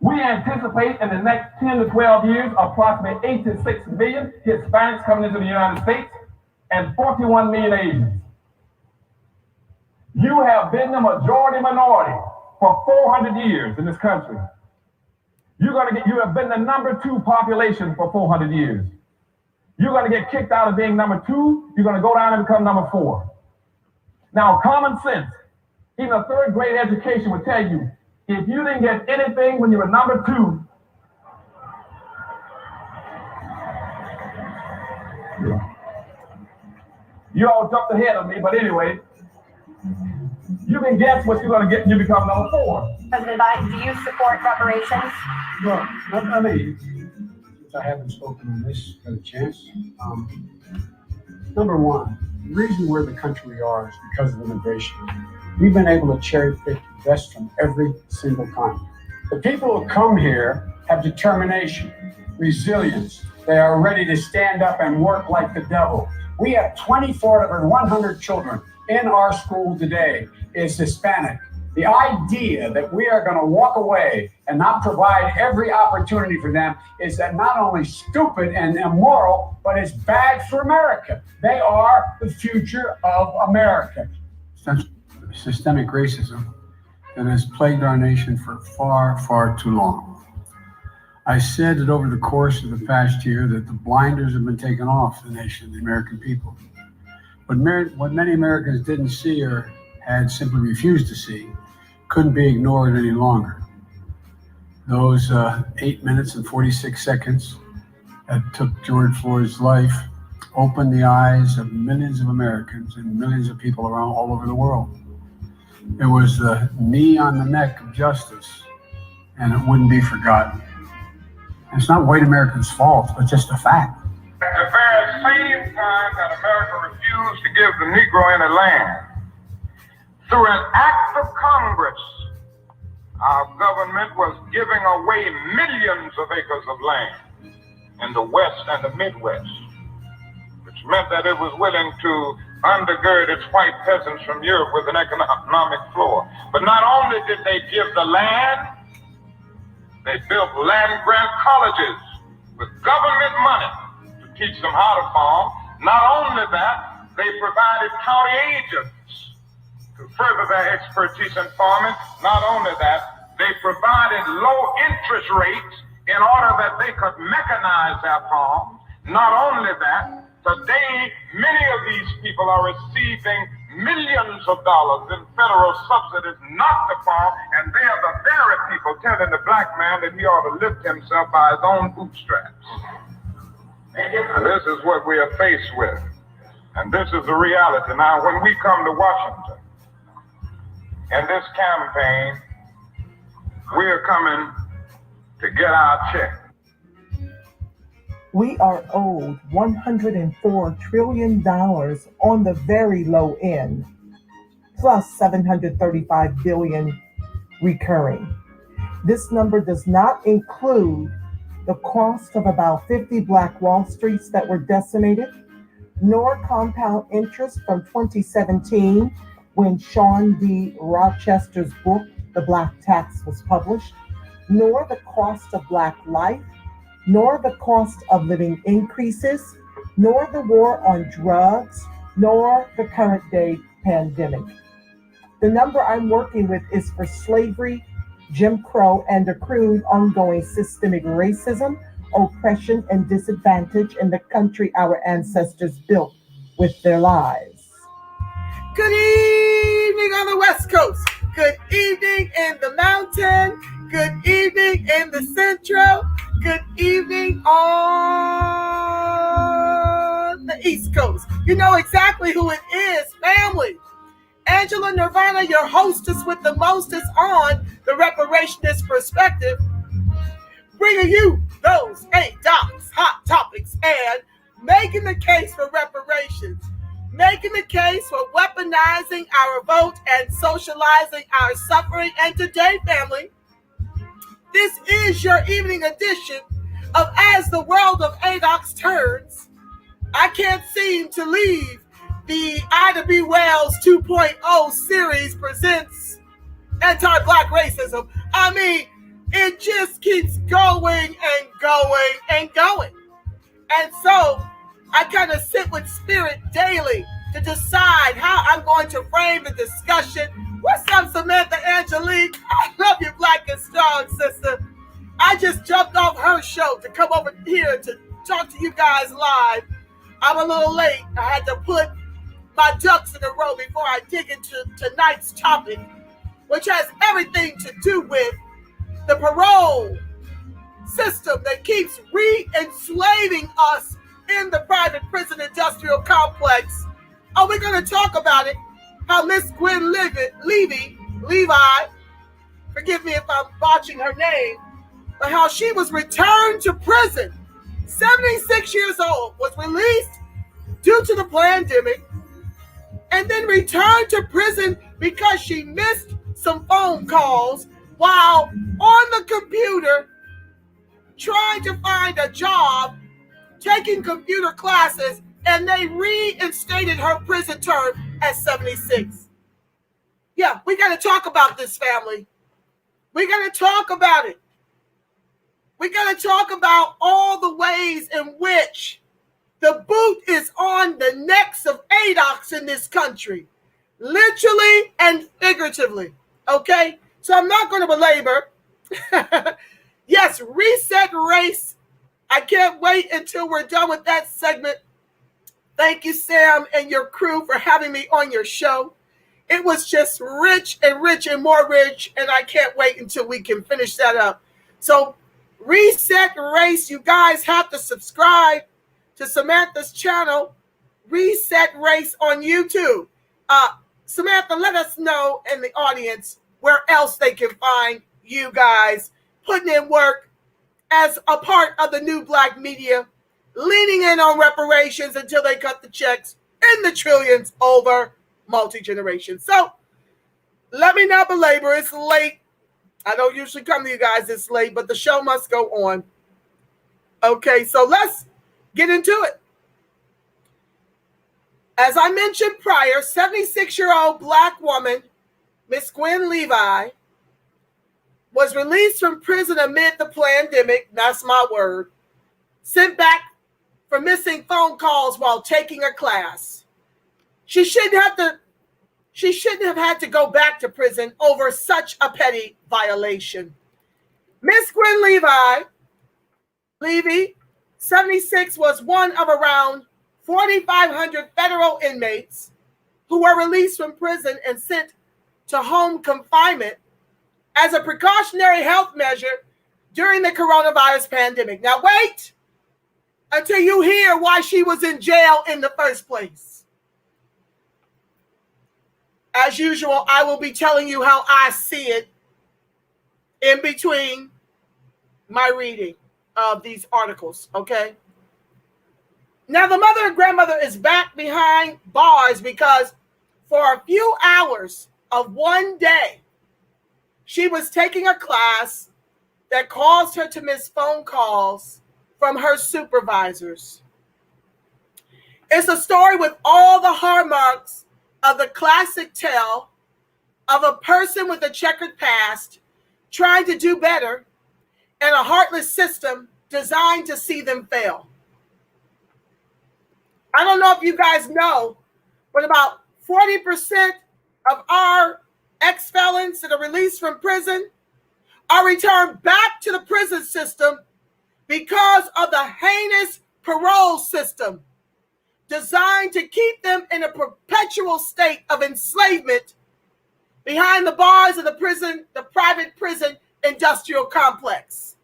We anticipate in the next 10 to 12 years, approximately 8 to 6 million Hispanics coming into the United States and 41 million Asians. You have been the majority minority for 400 years in this country. You have been the number 2 population for 400 years. You're going to get kicked out of being number 2. You're going to go down and become number 4. Now, common sense, even a 3rd grade education would tell you, if you didn't get anything when you were number 2, you all jumped ahead of me, but anyway, you can guess what you're going to get when you become number 4. President Biden, do you support reparations? Well, I mean, since I haven't spoken on this, got a chance. Number one, the reason we're the country we are is because of immigration. We've been able to cherry pick the best from every single kind. The people who come here have determination, resilience. They are ready to stand up and work like the devil. We have 24 of every 100 children in our school today is Hispanic. The idea that we are going to walk away and not provide every opportunity for them is that not only stupid and immoral, but it's bad for America. They are the future of America. Systemic racism that has plagued our nation for far, far too long. I said that over the course of the past year that the blinders have been taken off the nation, the American people. But what many Americans didn't see or had simply refused to see couldn't be ignored any longer. Those 8 minutes and 46 seconds that took George Floyd's life opened the eyes of millions of Americans and millions of people around all over the world. It was the knee on the neck of justice, and it wouldn't be forgotten. And it's not white Americans' fault, but just a fact. At the very same time that America refused to give the Negro any land, through an act of Congress, our government was giving away millions of acres of land in the West and the Midwest, which meant that it was willing to undergird its white peasants from Europe with an economic floor. But not only did they give the land, they built land-grant colleges with government money to teach them how to farm. Not only that, they provided county agents to further their expertise in farming. Not only that, they provided low interest rates in order that they could mechanize their farms. Not only that, today many of these people are receiving millions of dollars in federal subsidies not to farm, and they are the very people telling the black man that he ought to lift himself by his own bootstraps. And this is what we are faced with, and this is the reality. Now, when we come to Washington, in this campaign, we are coming to get our check. We are owed $104 trillion on the very low end, plus $735 billion recurring. This number does not include the cost of about 50 Black Wall Streets that were decimated, nor compound interest from 2017 when Sean D. Rochester's book, The Black Tax, was published, nor the cost of Black life, nor the cost of living increases, nor the war on drugs, nor the current day pandemic. The number I'm working with is for slavery, Jim Crow, and accrued ongoing systemic racism, oppression, and disadvantage in the country our ancestors built with their lives. Good evening on the West Coast. Good evening in the mountain. Good evening in the Central. Good evening on the East Coast. You know exactly who it is, family. Angela Nirvana, your hostess with the mostest on the Reparationist Perspective, bringing you those 8 docs, hot topics, and making the case for reparations, making the case for weaponizing our vote and socializing our suffering. And today, family, this is your evening edition of As the World of ADOX Turns. I can't seem to leave the Ida B. Wells 2.0 series presents anti-Black racism. I mean, It just keeps going and going and going. And so I kind of sit with spirit daily to decide how I'm going to frame the discussion. What's up, Samantha Angelique? I love you, Black and Strong, sister. I just jumped off her show to come over here to talk to you guys live. I'm a little late. I had to put my ducks in a row before I dig into tonight's topic, which has everything to do with the parole system that keeps re-enslaving us in the private prison industrial complex. Are we going to talk about it? How Miss Gwen Levi, forgive me if I'm botching her name, but how she was returned to prison, 76 years old, was released due to the pandemic, and then returned to prison because she missed some phone calls while on the computer trying to find a job, taking computer classes, and they reinstated her prison term at 76. Yeah, we got to talk about this, family. We got to talk about it. We got to talk about all the ways in which the boot is on the necks of ADOCs in this country, literally and figuratively. Okay? So I'm not going to belabor. Yes, reset race. I can't wait until we're done with that segment. Thank you, Sam, and your crew for having me on your show. It was just rich and more rich, and I can't wait until we can finish that up. So, reset race, you guys have to subscribe to Samantha's channel, Reset Race on YouTube. Samantha, let us know in the audience where else they can find you guys putting in work as a part of the new Black media, leaning in on reparations until they cut the checks in the trillions over multi-generations. So let me not belabor. It's late. I don't usually come to you guys this late, but the show must go on. Okay, so let's get into it. As I mentioned prior, 76-year-old Black woman, Miss Gwen Levi, was released from prison amid the pandemic, that's my word, sent back for missing phone calls while taking a class. She shouldn't have had to go back to prison over such a petty violation. Miss Gwen Levi, 76, was one of around 4,500 federal inmates who were released from prison and sent to home confinement as a precautionary health measure during the coronavirus pandemic. Now wait until you hear why she was in jail in the first place. As usual, I will be telling you how I see it in between my reading of these articles, okay? Now, the mother and grandmother is back behind bars because for a few hours of one day, she was taking a class that caused her to miss phone calls from her supervisors. It's a story with all the hallmarks of the classic tale of a person with a checkered past trying to do better and a heartless system designed to see them fail. I don't know if you guys know, but about 40% of our ex-felons that are released from prison are returned back to the prison system because of the heinous parole system designed to keep them in a perpetual state of enslavement behind the bars of the prison, the private prison industrial complex.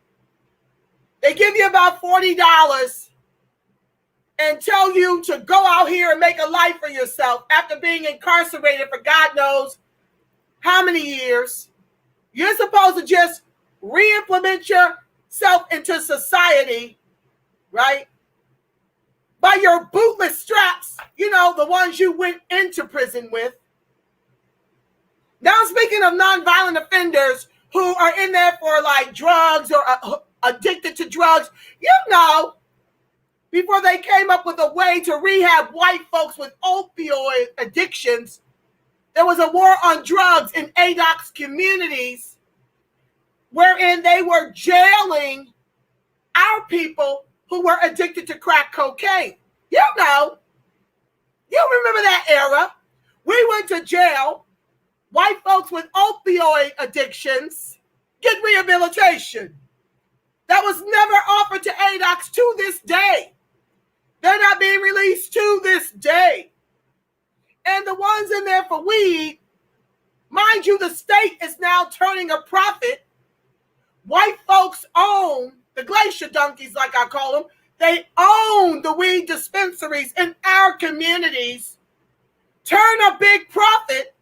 They give you about $40 and tell you to go out here and make a life for yourself after being incarcerated for God knows how many years. You're supposed to just re-implement yourself into society, right? By your bootless straps, you know, the ones you went into prison with. Now, speaking of nonviolent offenders who are in there for like drugs or addicted to drugs, you know, before they came up with a way to rehab white folks with opioid addictions, there was a war on drugs in ADOC's communities. wherein they were jailing our people who were addicted to crack cocaine. You know, you remember that era. We went to jail. White folks with opioid addictions get rehabilitation. That was never offered to ADOCs to this day. They're not being released to this day. And the ones in there for weed, mind you, the state is now turning a profit. White folks own the glacier donkeys, like I call them. They own the weed dispensaries in our communities, turn a big profit,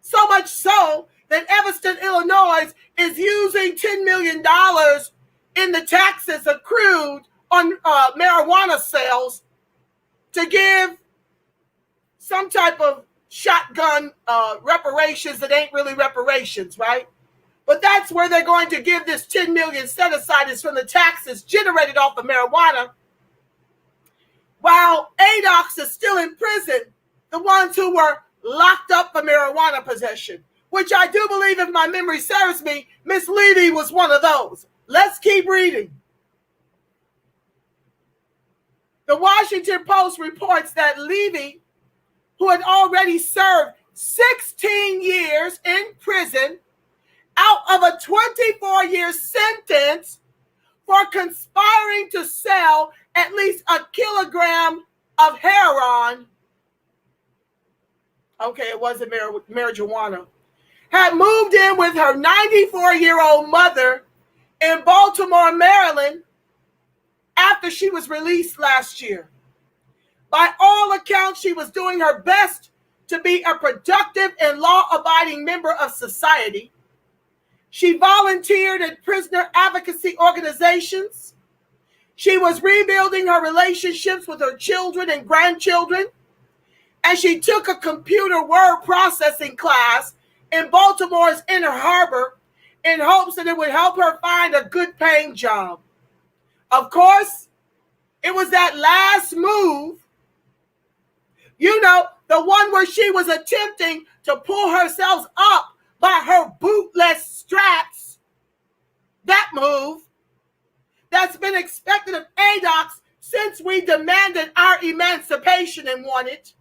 so much so that Evanston, Illinois is using $10 million in the taxes accrued on marijuana sales to give some type of shotgun reparations that ain't really reparations, right? But that's where they're going to give this $10 million set aside is from the taxes generated off of marijuana. While ADOCs is still in prison, the ones who were locked up for marijuana possession, which I do believe, if my memory serves me, Miss Levy was one of those. Let's keep reading. The Washington Post reports that Levi, who had already served 16 years in prison out of a 24-year sentence for conspiring to sell at least a kilogram of heroin, okay, it wasn't marijuana, had moved in with her 94-year-old mother in Baltimore, Maryland, after she was released last year. By all accounts, she was doing her best to be a productive and law-abiding member of society. She volunteered at prisoner advocacy organizations. She was rebuilding her relationships with her children and grandchildren. And she took a computer word processing class in Baltimore's Inner Harbor in hopes that it would help her find a good paying job. Of course, it was that last move, you know, the one where she was attempting to pull herself up by her bootless straps, that move that's been expected of ADOCs since we demanded our emancipation and won it.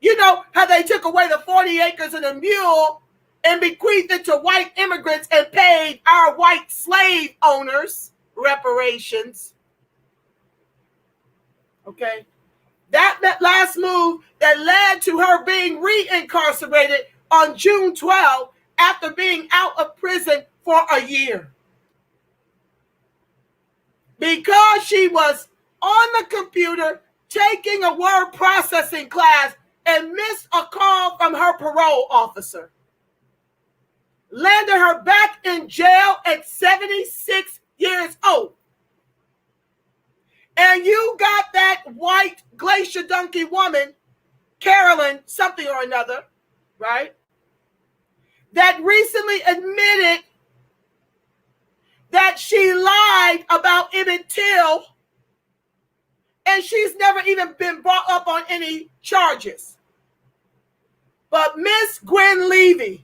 You know how they took away the 40 acres and a mule and bequeathed it to white immigrants and paid our white slave owners reparations. Okay. That last move that led to her being reincarcerated on June 12 after being out of prison for a year. Because she was on the computer taking a word processing class and missed a call from her parole officer. Landed her back in jail at 76 years old. And you got that white glacier donkey woman, Carolyn something or another, right? That recently admitted that she lied about Emmett Till, and she's never even been brought up on any charges. But Miss Gwen Levi,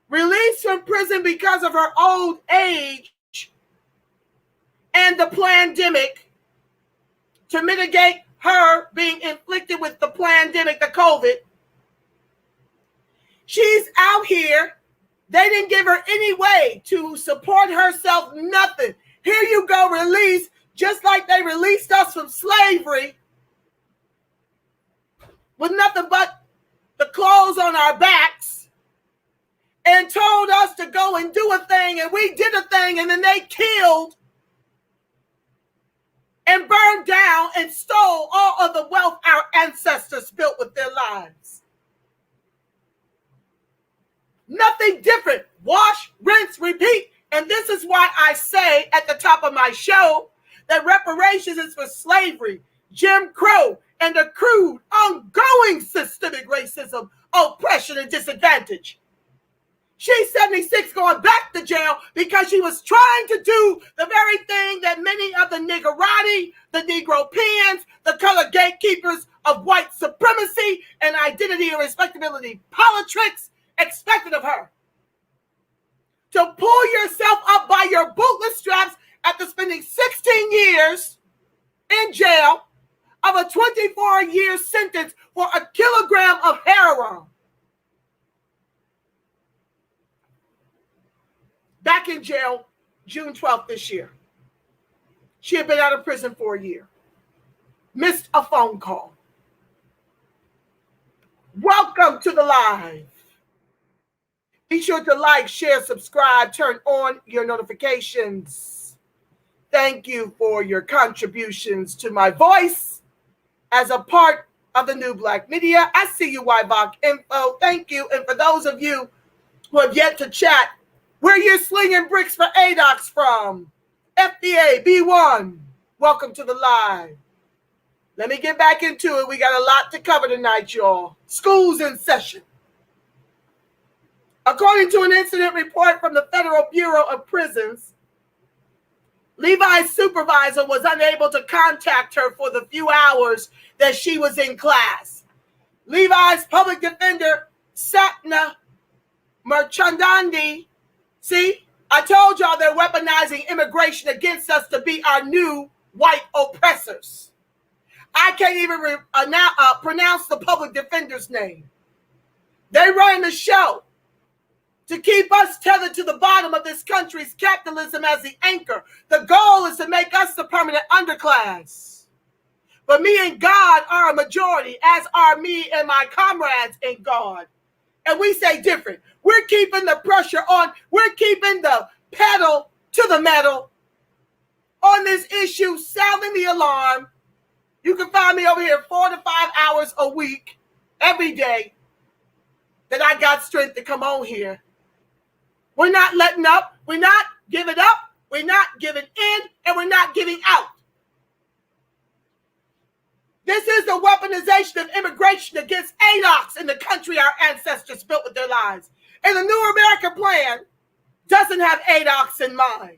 released from prison because of her old age and the pandemic, to mitigate her being inflicted with the pandemic, the COVID, she's out here. They didn't give her any way to support herself, nothing. Here you go, release, just like they released us from slavery with nothing but the clothes on our backs and told us to go and do a thing, and we did a thing, and then they killed and burned down and stole all of the wealth our ancestors built with their lives. Nothing different. Wash, rinse, repeat. And this is why I say at the top of my show that reparations is for slavery, Jim Crow, and accrued ongoing systemic racism, oppression, and disadvantage. She's 76 going back to jail because she was trying to do the very thing that many of the niggerati, the Negro pens, the color gatekeepers of white supremacy and identity and respectability politics expected of her. to pull yourself up by your bootless straps after spending 16 years in jail of a 24-year sentence for a kilogram of heroin. Back in jail June 12th this year. She had been out of prison for a year. Missed a phone call. Welcome to the live. Be sure to like, share, subscribe, turn on your notifications. Thank you for your contributions to my voice as a part of the New Black Media. I see you, YVOC Info. Thank you. And for those of you who have yet to chat, where you're slinging bricks for ADOX from, FDA B1, welcome to the live. Let me get back into it. We got a lot to cover tonight, y'all. School's in session. According to an incident report from the Federal Bureau of Prisons, Levi's supervisor was unable to contact her for the few hours that she was in class. Levi's public defender, Satna Merchandandi, see, I told y'all they're weaponizing immigration against us to be our new white oppressors. I can't even pronounce the public defender's name. They run the show to keep us tethered to the bottom of this country's capitalism as the anchor. The goal is to make us the permanent underclass. But me and God are a majority, as are me and my comrades in God. And we say different. We're keeping the pressure on. We're keeping the pedal to the metal on this issue, sounding the alarm. You can find me over here 4 to 5 hours a week, every day, that I got strength to come on here. We're not letting up. We're not giving up. We're not giving in. And we're not giving out. This is the weaponization of immigration against ADOX in the country our ancestors built with their lives. And the New American Plan doesn't have ADOX in mind.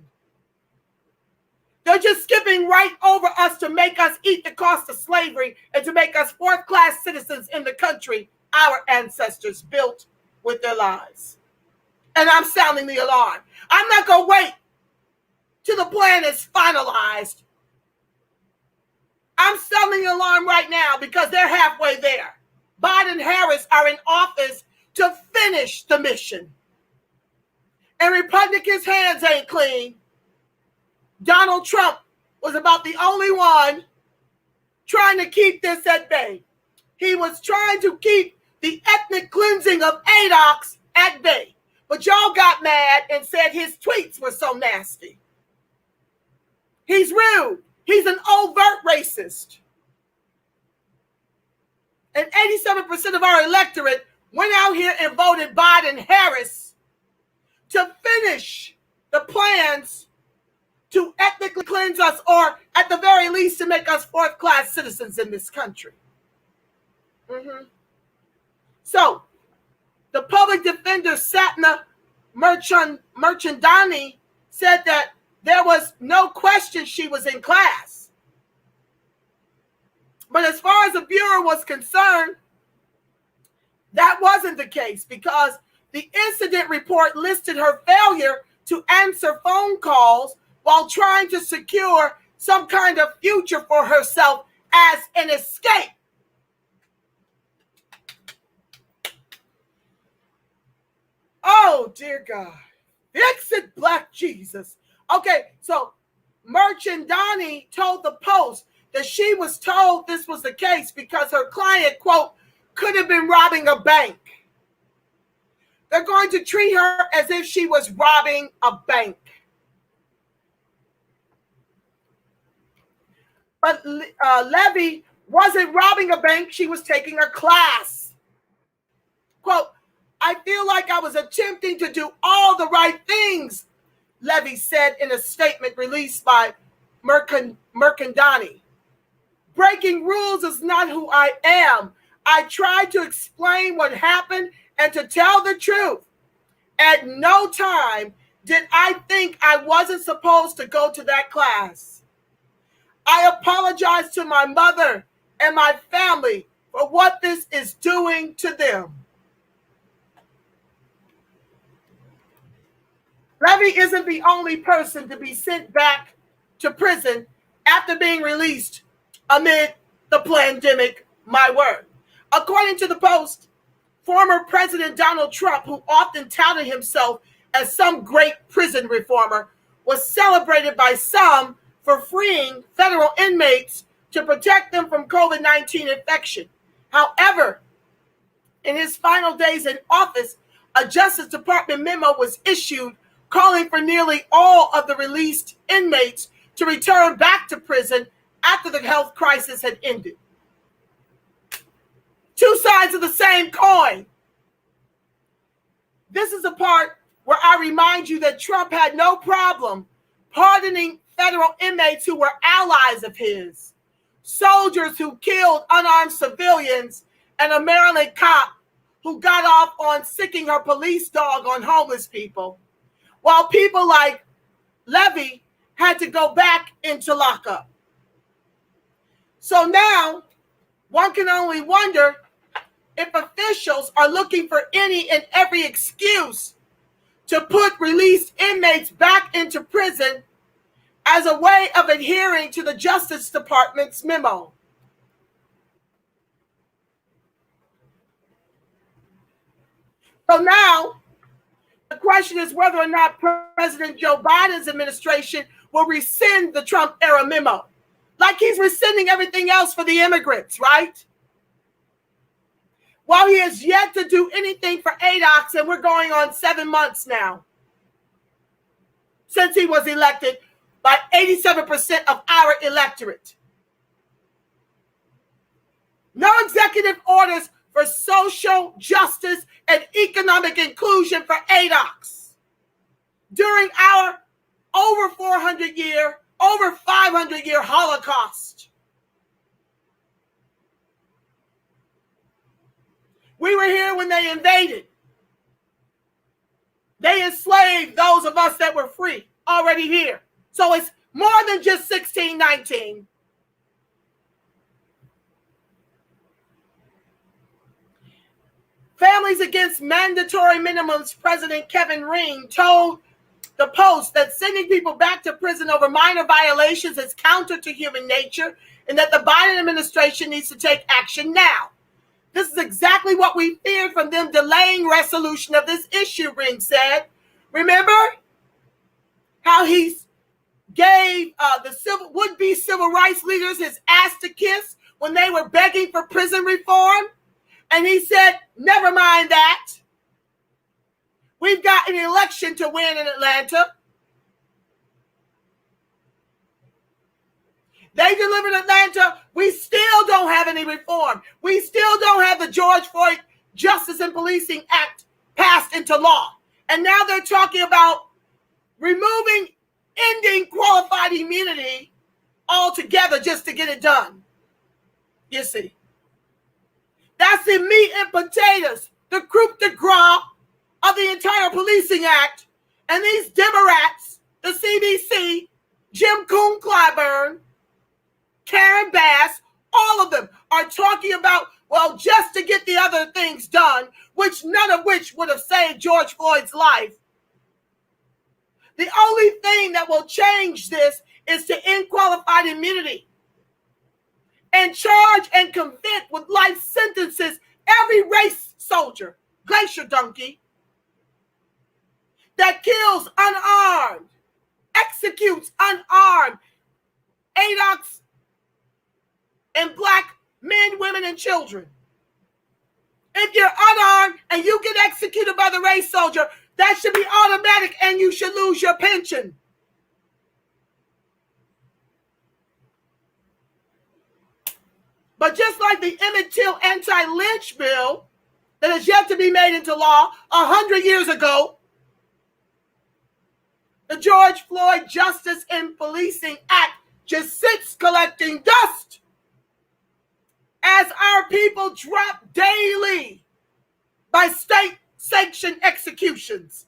They're just skipping right over us to make us eat the cost of slavery and to make us fourth-class citizens in the country our ancestors built with their lives. And I'm sounding the alarm. I'm not going to wait till the plan is finalized. I'm sounding the alarm right now because they're halfway there. Biden and Harris are in office to finish the mission. And Republicans' hands ain't clean. Donald Trump was about the only one trying to keep this at bay. He was trying to keep the ethnic cleansing of ADOX at bay. But y'all got mad and said his tweets were so nasty. He's rude. He's an overt racist. And 87% of our electorate went out here and voted Biden-Harris to finish the plans to ethnically cleanse us, or at the very least to make us fourth-class citizens in this country. So, the public defender Satna Merchandani said that there was no question she was in class. But as far as the Bureau was concerned, that wasn't the case because the incident report listed her failure to answer phone calls while trying to secure some kind of future for herself as an escape. Oh, dear God. Fix it, Black Jesus. Okay, so Merchandani told the Post that she was told this was the case because her client, quote, could have been robbing a bank. They're going to treat her as if she was robbing a bank. But Levi wasn't robbing a bank. She was taking a class. Quote, I feel like I was attempting to do all the right things, Levi said in a statement released by Mercandani. Breaking rules is not who I am. I tried to explain what happened and to tell the truth. At no time did I think I wasn't supposed to go to that class. I apologize to my mother and my family for what this is doing to them. Levi isn't the only person to be sent back to prison after being released amid the pandemic, my word. According to the Post, former President Donald Trump, who often touted himself as some great prison reformer, was celebrated by some for freeing federal inmates to protect them from COVID-19 infection. However, in his final days in office, a Justice Department memo was issued calling for nearly all of the released inmates to return back to prison after the health crisis had ended. Two sides of the same coin. This is the part where I remind you that Trump had no problem pardoning federal inmates who were allies of his, soldiers who killed unarmed civilians, and a Maryland cop who got off on sicking her police dog on homeless people, while people like Levi had to go back into lockup. So now, one can only wonder if officials are looking for any and every excuse to put released inmates back into prison as a way of adhering to the Justice Department's memo. So now, the question is whether or not President Joe Biden's administration will rescind the Trump-era memo, like he's rescinding everything else for the immigrants, right? While he has yet to do anything for ADOX, and we're going on 7 months now since he was elected by 87% of our electorate. No executive orders for social justice and economic inclusion for ADOX during our over 500-year Holocaust. We were here when they invaded. They enslaved those of us that were free, already here. So it's more than just 1619. Families Against Mandatory Minimums President Kevin Ring told the Post that sending people back to prison over minor violations is counter to human nature and that the Biden administration needs to take action now. This is exactly what we feared from them delaying resolution of this issue, Ring said. Remember how he gave the would-be civil rights leaders his ass to kiss when they were begging for prison reform? And he said, never mind that. We've got an election to win in Atlanta. They delivered Atlanta. We still don't have any reform. We still don't have the George Floyd Justice and Policing Act passed into law. And now they're talking about ending qualified immunity altogether just to get it done. You see. That's the meat and potatoes, the coup de grace of the entire Policing Act. And these Democrats, the CDC, Jim Coon Clyburn, Karen Bass, all of them are talking about, well, just to get the other things done, none of which would have saved George Floyd's life. The only thing that will change this is to end qualified immunity and charge and convict with life sentences every race soldier, glacier donkey, that kills unarmed, executes unarmed ADOX and black men, women, and children. If you're unarmed and you get executed by the race soldier, that should be automatic and you should lose your pension. But just like the Emmett Till anti-lynch bill that is yet to be made into law 100 years ago, the George Floyd Justice and Policing Act just sits collecting dust as our people drop daily by state-sanctioned executions.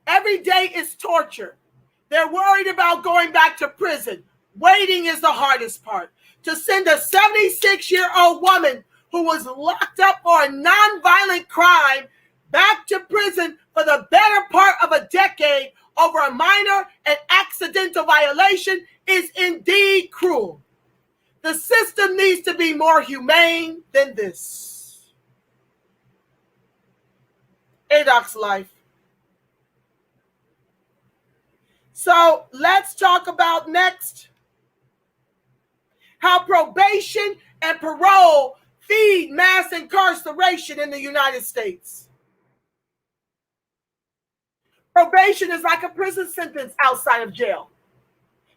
Every day is torture. They're worried about going back to prison. Waiting is the hardest part. To send a 76-year-old woman who was locked up for a nonviolent crime back to prison for the better part of a decade over a minor and accidental violation is indeed cruel. The system needs to be more humane than this. ADOC's life. So let's talk about next how probation and parole feed mass incarceration in the United States. Probation is like a prison sentence outside of jail.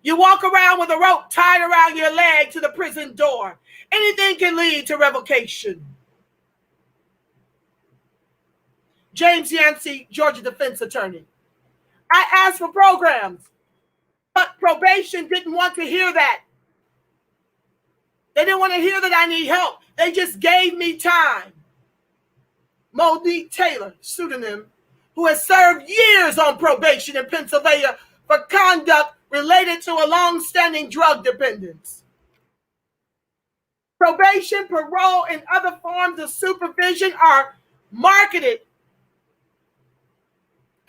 You walk around with a rope tied around your leg to the prison door. Anything can lead to revocation. James Yancey, Georgia defense attorney. I asked for programs, but probation didn't want to hear that. They didn't want to hear that I need help. They just gave me time. Monique Taylor, pseudonym, who has served years on probation in Pennsylvania for conduct related to a long-standing drug dependence. Probation, parole, and other forms of supervision are marketed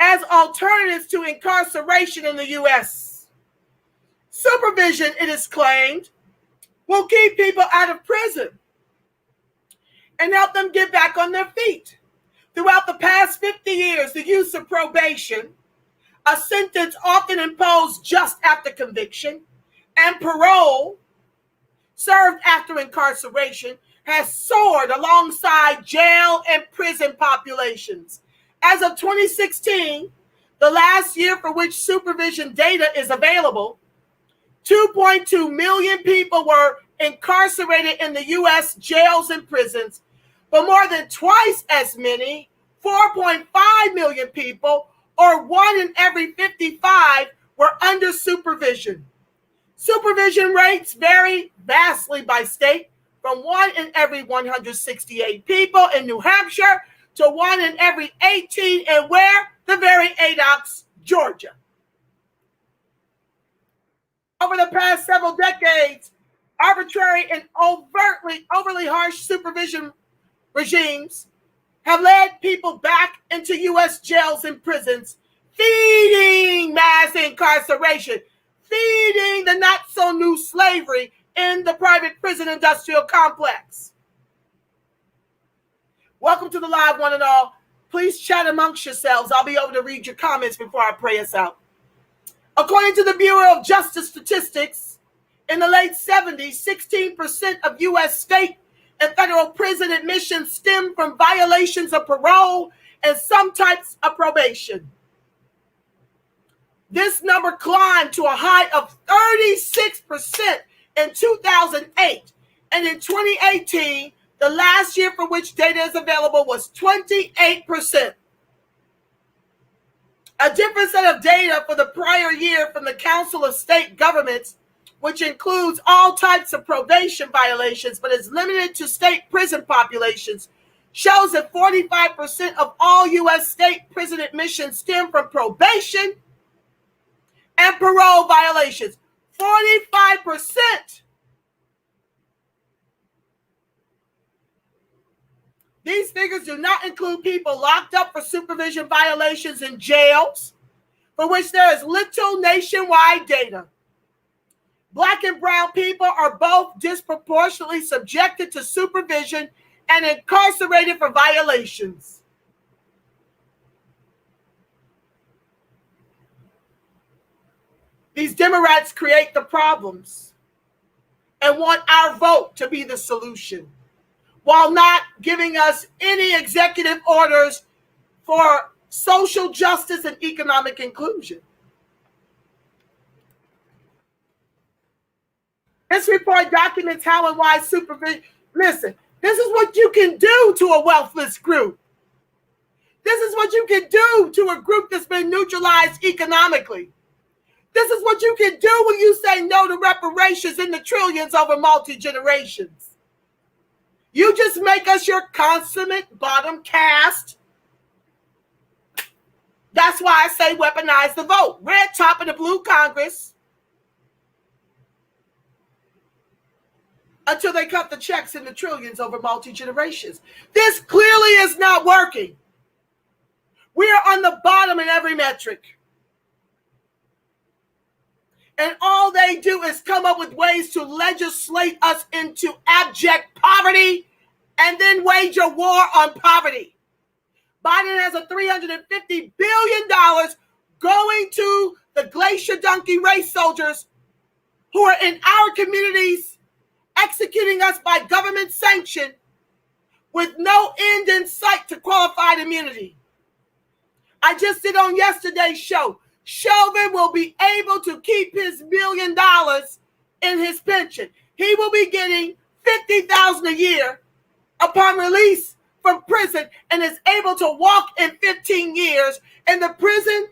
as alternatives to incarceration in the U.S. Supervision, it is claimed, will keep people out of prison and help them get back on their feet. Throughout the past 50 years, the use of probation, a sentence often imposed just after conviction, and parole, served after incarceration, has soared alongside jail and prison populations. As of 2016, the last year for which supervision data is available, 2.2 million people were incarcerated in the U.S. jails and prisons, but more than twice as many, 4.5 million people, or 1 in every 55, were under supervision. Supervision rates vary vastly by state, from 1 in every 168 people in New Hampshire to 1 in every 18 and where? The very ADOC's, Georgia. Over the past several decades, arbitrary and overly harsh supervision regimes have led people back into U.S. jails and prisons, feeding mass incarceration, feeding the not-so-new slavery in the private prison industrial complex. Welcome to the live, one and all. Please chat amongst yourselves. I'll be able to read your comments before I pray us out. According to the Bureau of Justice Statistics, in the late 70s, 16% of U.S. state and federal prison admissions stem from violations of parole and some types of probation. This number climbed to a high of 36% in 2008, and in 2018, the last year for which data is available, was 28%. A different set of data for the prior year from the Council of State Governments, which includes all types of probation violations but is limited to state prison populations, shows that 45% of all U.S. state prison admissions stem from probation and parole violations. 45%. These figures do not include people locked up for supervision violations in jails, for which there is little nationwide data. Black and brown people are both disproportionately subjected to supervision and incarcerated for violations. These Democrats create the problems and want our vote to be the solution, while not giving us any executive orders for social justice and economic inclusion. This report documents how and why supervision. Listen, this is what you can do to a wealthless group. This is what you can do to a group that's been neutralized economically. This is what you can do when you say no to reparations in the trillions over multi-generations. You just make us your consummate bottom caste. That's why I say weaponize the vote. Red top of the blue Congress. until they cut the checks in the trillions over multi-generations. This clearly is not working. We are on the bottom in every metric. And all they do is come up with ways to legislate us into abject poverty and then wage a war on poverty. Biden has a $350 billion going to the glacier donkey race soldiers who are in our communities, executing us by government sanction with no end in sight to qualified immunity. I just did on yesterday's show. Chauvin will be able to keep his $1 million in his pension. He will be getting $50,000 a year upon release from prison and is able to walk in 15 years. And the prison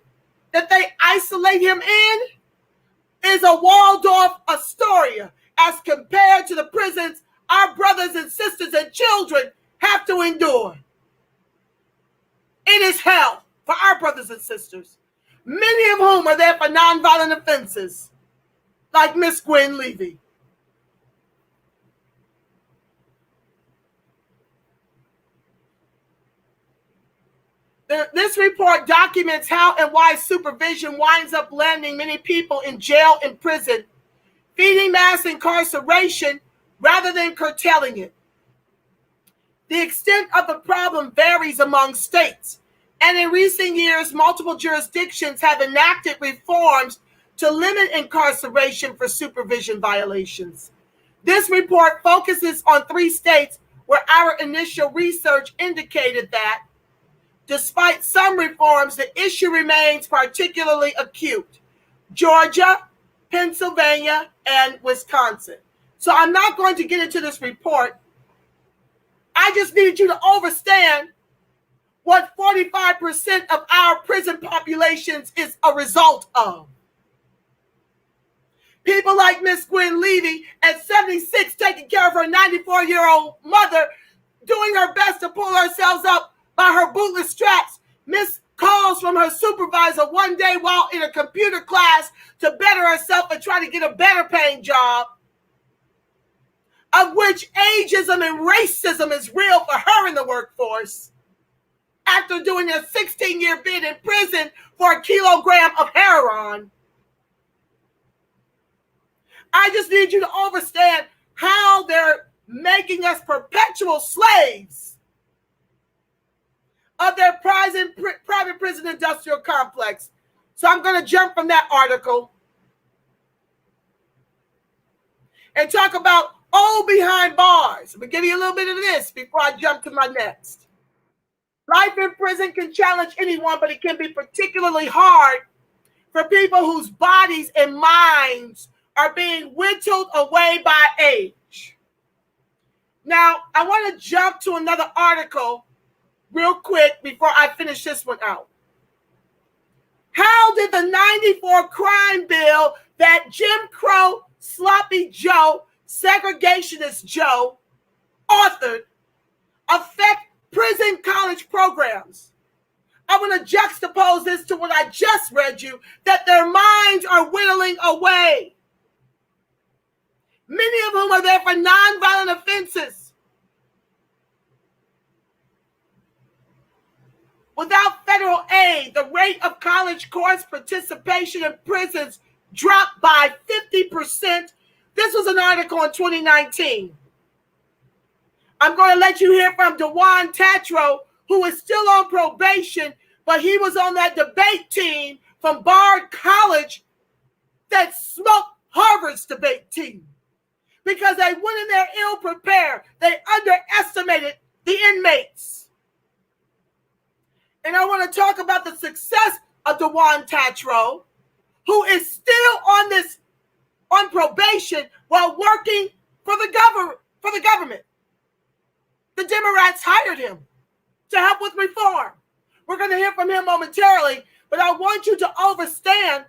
that they isolate him in is a Waldorf Astoria as compared to the prisons our brothers and sisters and children have to endure. It is hell for our brothers and sisters, many of whom are there for nonviolent offenses, like Miss Gwen Levi. This report documents how and why supervision winds up landing many people in jail and prison, feeding mass incarceration rather than curtailing it. The extent of the problem varies among states, and in recent years, multiple jurisdictions have enacted reforms to limit incarceration for supervision violations. This report focuses on 3 states where our initial research indicated that, despite some reforms, the issue remains particularly acute: Georgia, Pennsylvania, and Wisconsin. So I'm not going to get into this report. I just need you to understand what 45% of our prison populations is a result of. People like Miss Gwen Levi at 76 taking care of her 94-year-old mother, doing her best to pull herself up by her bootless straps, miss calls from her supervisor one day while in a computer class to better herself and try to get a better paying job, of which ageism and racism is real for her in the workforce, after doing a 16-year bid in prison for a kilogram of heroin. I just need you to understand how they're making us perpetual slaves of their private prison industrial complex. So I'm going to jump from that article and talk about behind bars. I'm going to give you a little bit of this before I jump to my next. Life in prison can challenge anyone, but it can be particularly hard for people whose bodies and minds are being whittled away by age. Now, I want to jump to another article real quick before I finish this one out. How did the 94 crime bill that Jim Crow, Sloppy Joe, Segregationist Joe authored affect prison college programs? I want to juxtapose this to what I just read you, that their minds are whittling away. Many of whom are there for nonviolent offenses. Without federal aid, the rate of college course participation in prisons dropped by 50%. This was an article in 2019. I'm going to let you hear from Dyjuan Tatro, who is still on probation, but he was on that debate team from Bard College that smoked Harvard's debate team because they went in there ill-prepared. They underestimated the inmates. And I want to talk about the success of Dyjuan Tatro, who is still on probation while working for the government. The Democrats hired him to help with reform. We're going to hear from him momentarily, but I want you to understand,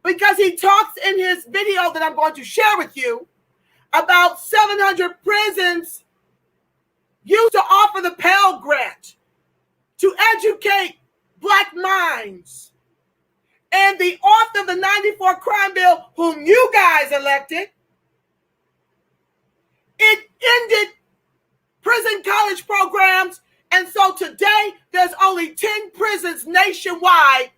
because he talks in his video that I'm going to share with you about 700 prisons used to offer the Pell Grant to educate Black minds. And the author of the 94 crime bill, whom you guys elected, It ended prison college programs. And so today, there's only 10 prisons nationwide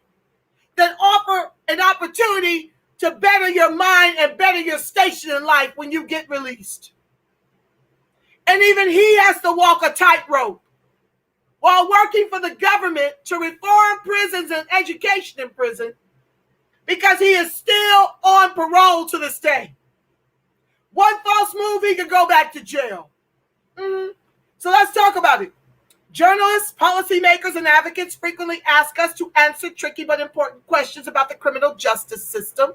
that offer an opportunity to better your mind and better your station in life when you get released. And even he has to walk a tightrope while working for the government to reform prisons and education in prison because he is still on parole to this day. One false move, he could go back to jail. So let's talk about it. Journalists, policymakers, and advocates frequently ask us to answer tricky but important questions about the criminal justice system.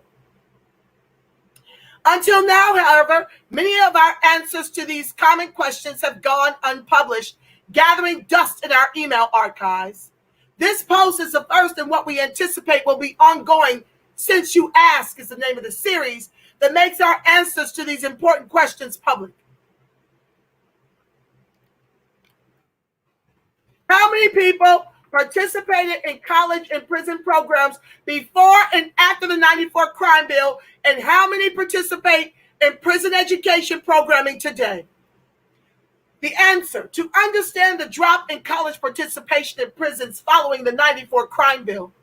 Until now, however, many of our answers to these common questions have gone unpublished, gathering dust in our email archives. This post is the first in what we anticipate will be ongoing Since You Ask is the name of the series that makes our answers to these important questions public. How many people participated in college and prison programs before and after the 94 crime bill, and how many participate in prison education programming today? The answer: to understand the drop in college participation in prisons following the 94 crime bill,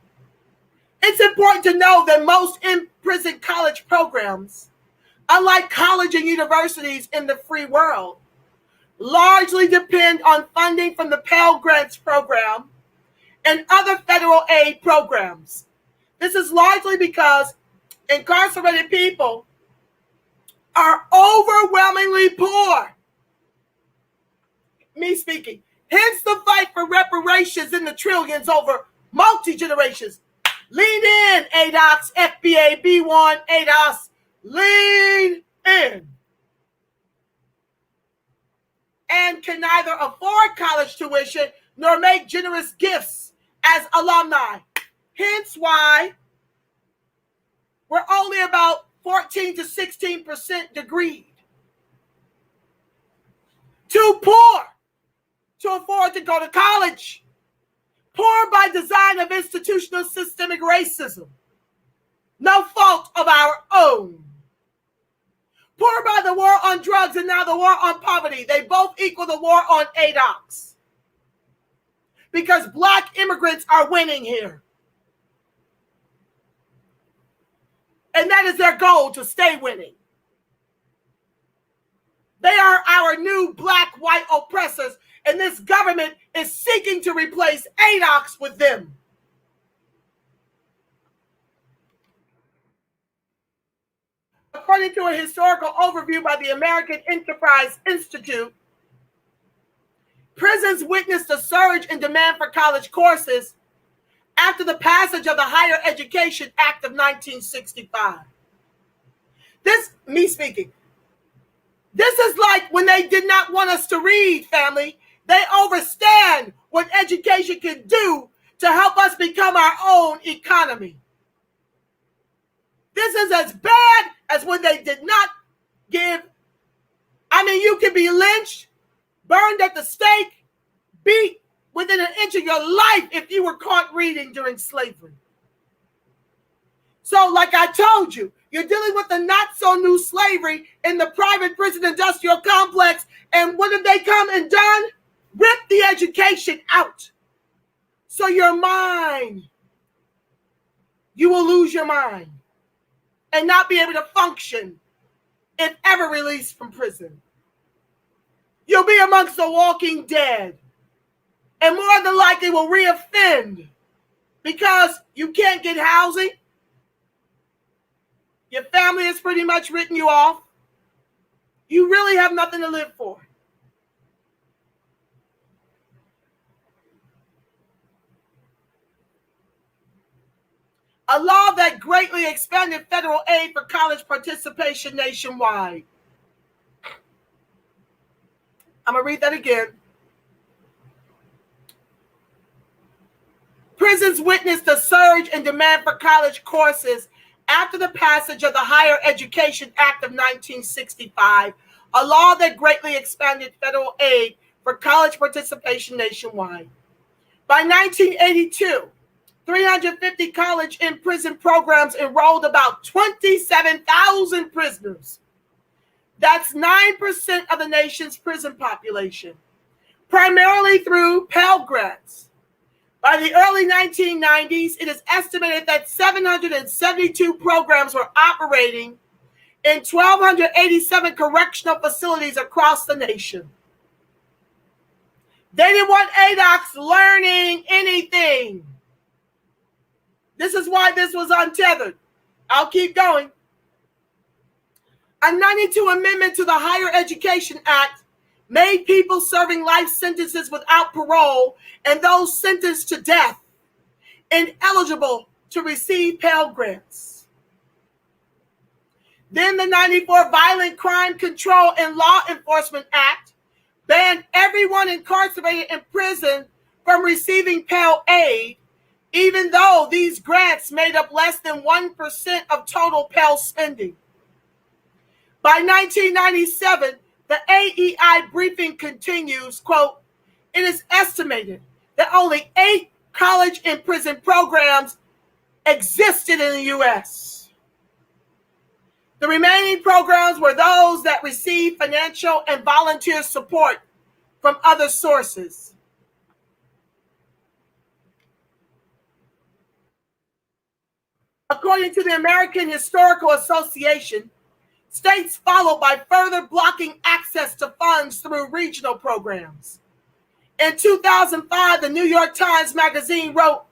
it's important to know that most in-prison college programs, unlike college and universities in the free world, largely depend on funding from the Pell Grants program and other federal aid programs. This is largely because incarcerated people are overwhelmingly poor. Me speaking. Hence the fight for reparations in the trillions over multi-generations. Lean in, ADOS, FBA, B1, ADOS. Lean in. And can neither afford college tuition nor make generous gifts as alumni. Hence why we're only about 14 to 16% degreed. Too poor to afford to go to college. Poor by design of institutional systemic racism. No fault of our own. Poor by the war on drugs and now the war on poverty. They both equal the war on ADOX. Because Black immigrants are winning here. And that is their goal, to stay winning. They are our new Black white oppressors, and this government is seeking to replace ADOX with them. According to a historical overview by the American Enterprise Institute, prisons witnessed a surge in demand for college courses after the passage of the Higher Education Act of 1965. This is like when they did not want us to read, family. They understand what education can do to help us become our own economy. This is as bad as when they did not give. You could be lynched, burned at the stake, beat within an inch of your life if you were caught reading during slavery. So, like I told you, you're dealing with the not-so-new slavery in the private prison industrial complex, and what have they come and done? Rip the education out. So your mind, you will lose your mind and not be able to function if ever released from prison. You'll be amongst the walking dead, and more than likely will reoffend because you can't get housing. Your family has pretty much written you off. You really have nothing to live for. A law that greatly expanded federal aid for college participation nationwide. I'm going to read that again. Prisons witnessed a surge in demand for college courses after the passage of the Higher Education Act of 1965, a law that greatly expanded federal aid for college participation nationwide. By 1982, 350 college and prison programs enrolled about 27,000 prisoners. That's 9% of the nation's prison population, primarily through Pell Grants. By the early 1990s, it is estimated that 772 programs were operating in 1,287 correctional facilities across the nation. They didn't want ADOCs learning anything. This is why this was untethered. I'll keep going. A 92 amendment to the Higher Education Act made people serving life sentences without parole and those sentenced to death ineligible to receive Pell Grants. Then the 94 Violent Crime Control and Law Enforcement Act banned everyone incarcerated in prison from receiving Pell Aid, even though these grants made up less than 1% of total Pell spending. By 1997, the AEI briefing continues, quote, "It is estimated that only 8 college and prison programs existed in the U.S. The remaining programs were those that received financial and volunteer support from other sources." According to the American Historical Association, states followed by further blocking access to funds through regional programs. In 2005, the New York Times Magazine wrote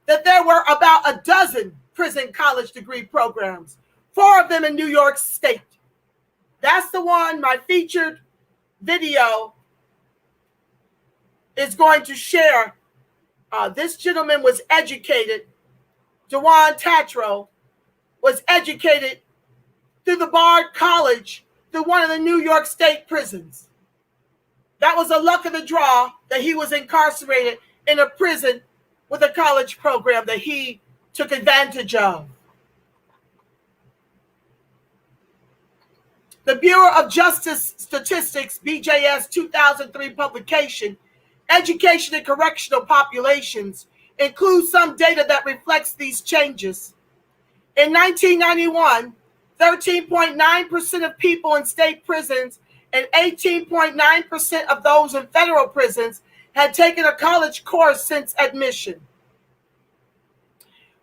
that there were about a dozen prison college degree programs, 4 of them in New York State. That's the one my featured video is going to share. This gentleman was educated, Dyjuan Tatro, was educated through the Bard College, through one of the New York State prisons. That was a luck of the draw that he was incarcerated in a prison with a college program that he took advantage of. The Bureau of Justice Statistics, BJS 2003 publication, Education and Correctional Populations, includes some data that reflects these changes. In 1991, 13.9% of people in state prisons and 18.9% of those in federal prisons had taken a college course since admission.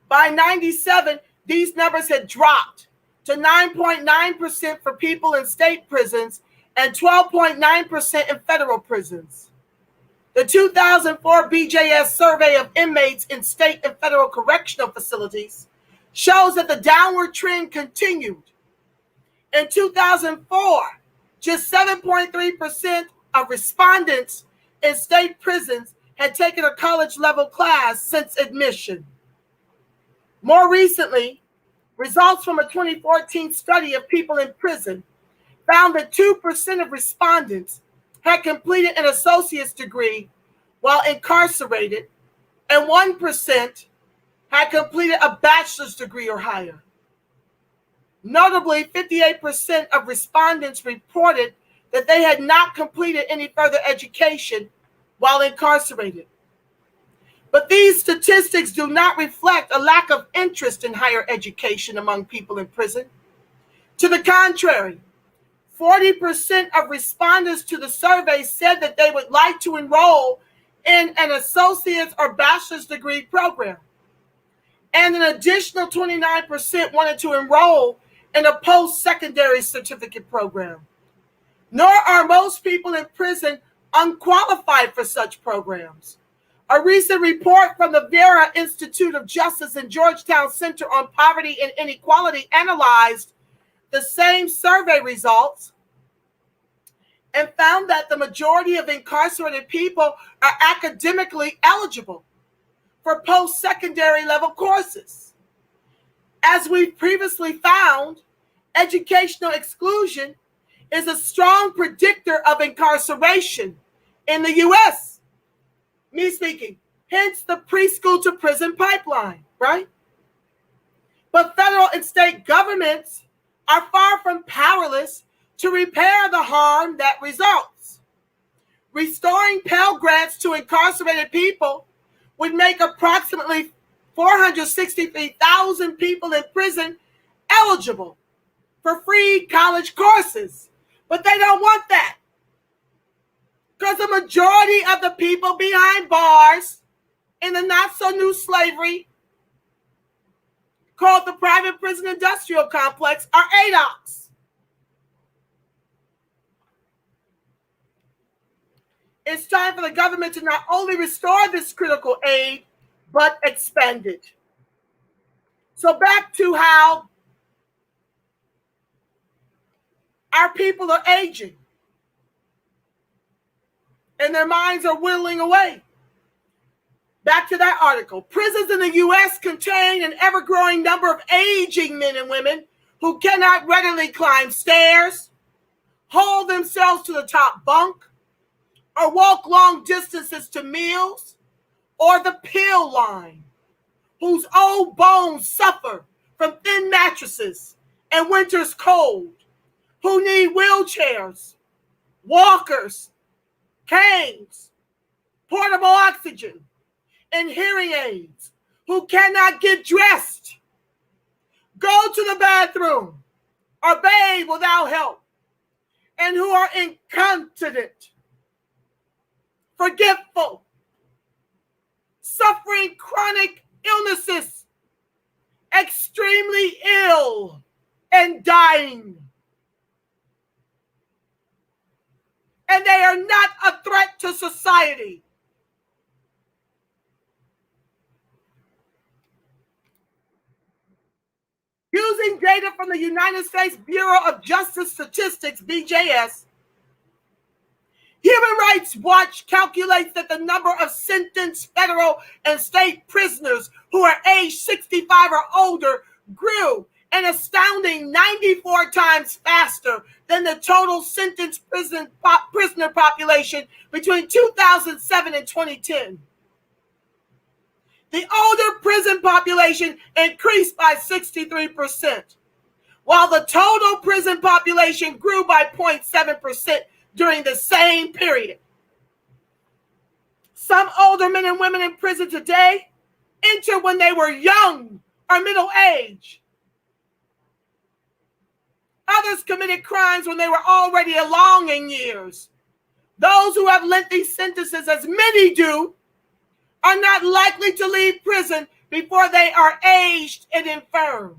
By 97, these numbers had dropped to 9.9% for people in state prisons and 12.9% in federal prisons. The 2004 BJS survey of inmates in state and federal correctional facilities shows that the downward trend continued. In 2004, just 7.3% of respondents in state prisons had taken a college-level class since admission. More recently, results from a 2014 study of people in prison found that 2% of respondents had completed an associate's degree while incarcerated, and 1% had completed a bachelor's degree or higher. Notably, 58% of respondents reported that they had not completed any further education while incarcerated. But these statistics do not reflect a lack of interest in higher education among people in prison. To the contrary, 40% of respondents to the survey said that they would like to enroll in an associate's or bachelor's degree program. And an additional 29% wanted to enroll in a post-secondary certificate program. Nor are most people in prison unqualified for such programs. A recent report from the Vera Institute of Justice and Georgetown Center on Poverty and Inequality analyzed the same survey results and found that the majority of incarcerated people are academically eligible for post-secondary level courses. As we've previously found, educational exclusion is a strong predictor of incarceration in the U.S. Me speaking, hence the preschool to prison pipeline, right? But federal and state governments are far from powerless to repair the harm that results. Restoring Pell Grants to incarcerated people would make approximately 463,000 people in prison eligible for free college courses. But they don't want that. Because the majority of the people behind bars in the not-so-new slavery called the private prison industrial complex are ADOCs. It's time for the government to not only restore this critical aid, but expand it. So back to how our people are aging and their minds are whittling away. Back to that article. Prisons in the U.S. contain an ever-growing number of aging men and women who cannot readily climb stairs, hold themselves to the top bunk, or walk long distances to meals or the pill line, whose old bones suffer from thin mattresses and winter's cold, who need wheelchairs, walkers, canes, portable oxygen, and hearing aids, who cannot get dressed, go to the bathroom, or bathe without help, and who are incontinent, forgetful, suffering chronic illnesses, extremely ill, and dying. And they are not a threat to society. Using data from the United States Bureau of Justice Statistics, BJS, Human Rights Watch calculates that the number of sentenced federal and state prisoners who are aged 65 or older grew an astounding 94 times faster than the total sentenced prisoner population between 2007 and 2010. The older prison population increased by 63%, while the total prison population grew by 0.7% during the same period. Some older men and women in prison today entered when they were young or middle age. Others committed crimes when they were already along in years. Those who have lengthy sentences, as many do, are not likely to leave prison before they are aged and infirm.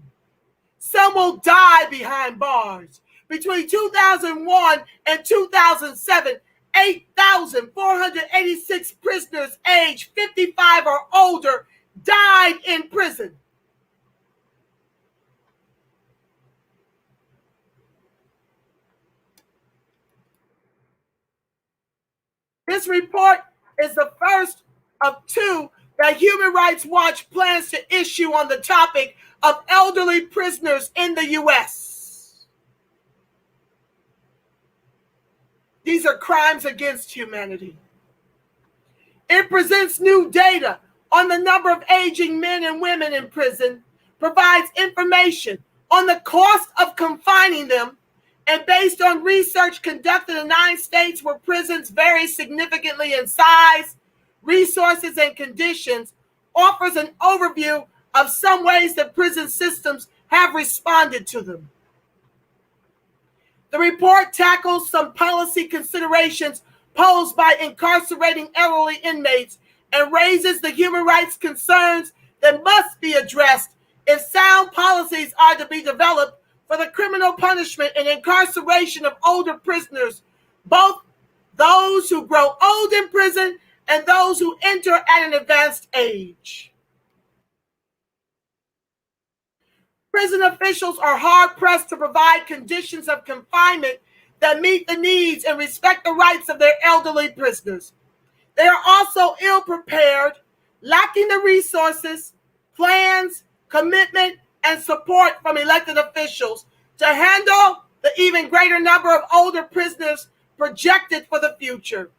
Some will die behind bars. Between 2001 and 2007, 8,486 prisoners aged 55 or older died in prison. This report is the first of two that Human Rights Watch plans to issue on the topic of elderly prisoners in the U.S. These are crimes against humanity. It presents new data on the number of aging men and women in prison, provides information on the cost of confining them, and based on research conducted in 9 states where prisons vary significantly in size, resources, and conditions, offers an overview of some ways that prison systems have responded to them. The report tackles some policy considerations posed by incarcerating elderly inmates and raises the human rights concerns that must be addressed if sound policies are to be developed for the criminal punishment and incarceration of older prisoners, both those who grow old in prison and those who enter at an advanced age. Prison officials are hard-pressed to provide conditions of confinement that meet the needs and respect the rights of their elderly prisoners. They are also ill-prepared, lacking the resources, plans, commitment, and support from elected officials to handle the even greater number of older prisoners projected for the future,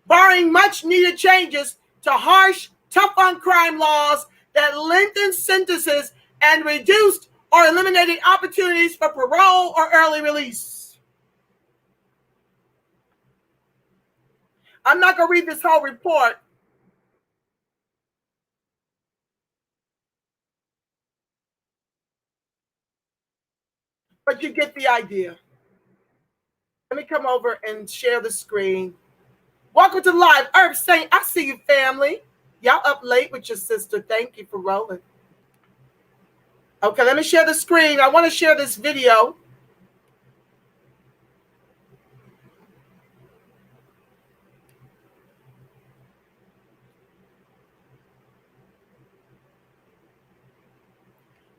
barring much-needed changes to harsh, tough-on-crime laws that lengthen sentences and reduced or eliminated opportunities for parole or early release. I'm not going to read this whole report, but But you get the idea. Let me come over and share the screen. Welcome to Live Earth Saint. I see you, family. Y'all up late with your sister. Thank you for rolling. Okay, let me share the screen. I want to share this video.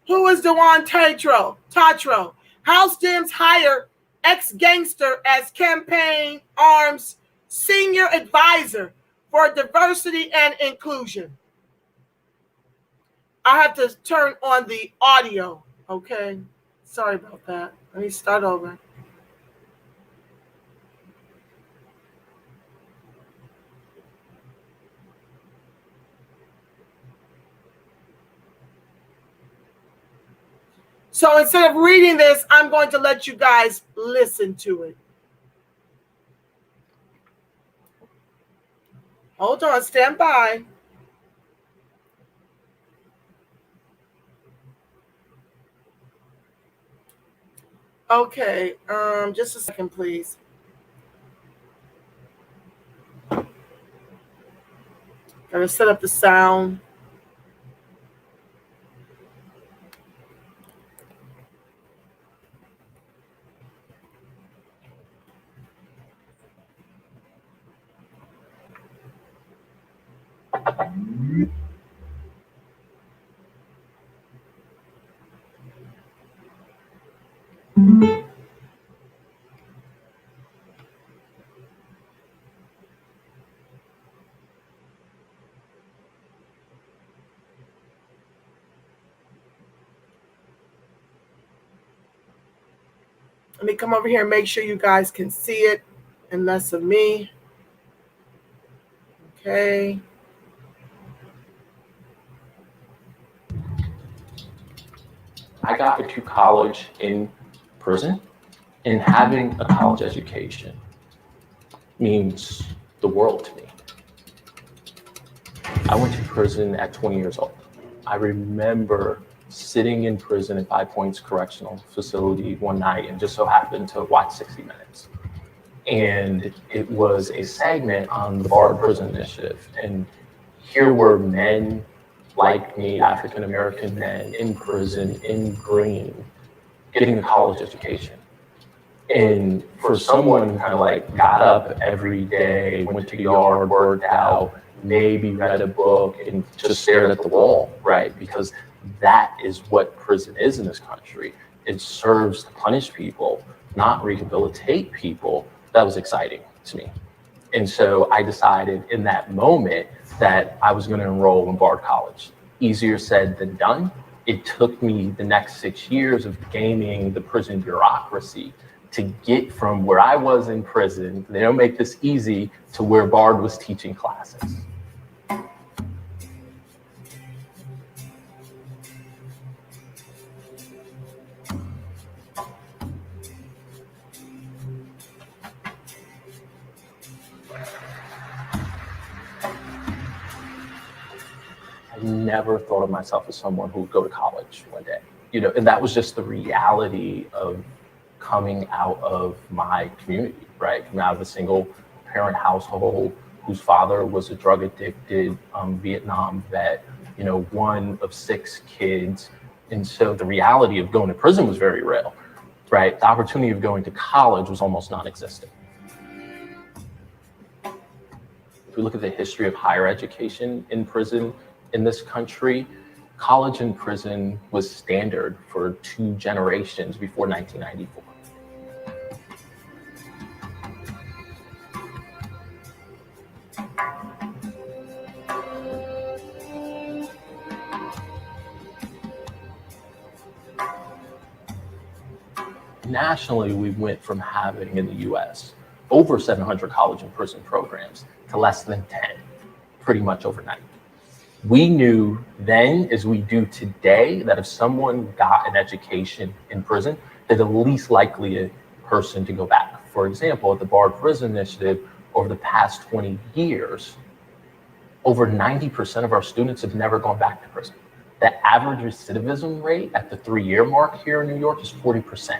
Who is Dyjuan Tatro? House Dems hire ex-gangster as campaign arms senior advisor for diversity and inclusion. I have to turn on the audio, okay? Sorry about that. Let me start over. So instead of reading this, I'm going to let you guys listen to it. Hold on, stand by. Okay, just a second, please. Gotta set up the sound. Let me come over here and make sure you guys can see it and less of me. Okay. I got to college in prison, and having a college education means the world to me. I went to prison at 20 years old. I remember sitting in prison at 5 Points Correctional Facility one night and just so happened to watch 60 Minutes. And it was a segment on the Barred Prison Initiative. And here were men like me, African-American men in prison, in green, getting a college education. And for someone who kind of like got up every day, went to the yard, worked out, maybe read a book and just stared at the wall, right? Because that is what prison is in this country. It serves to punish people, not rehabilitate people. That was exciting to me. And so I decided in that moment that I was going to enroll in Bard College. Easier said than done. It took me the next 6 years of gaming the prison bureaucracy to get from where I was in prison, they don't make this easy, to where Bard was teaching classes. I never thought of myself as someone who would go to college one day, you know, and that was just the reality of coming out of my community, right? Coming out of a single parent household whose father was a drug addicted Vietnam vet, you know, one of 6 kids. And so the reality of going to prison was very real, right? The opportunity of going to college was almost non-existent. If we look at the history of higher education in prison in this country, college and prison was standard for 2 generations before 1994. Nationally, we went from having in the US over 700 college and prison programs to less than 10, pretty much overnight. We knew then, as we do today, that if someone got an education in prison, they're the least likely person to go back. For example, at the Barred Prison Initiative, over the past 20 years, over 90% of our students have never gone back to prison. The average recidivism rate at the 3-year mark here in New York is 40%.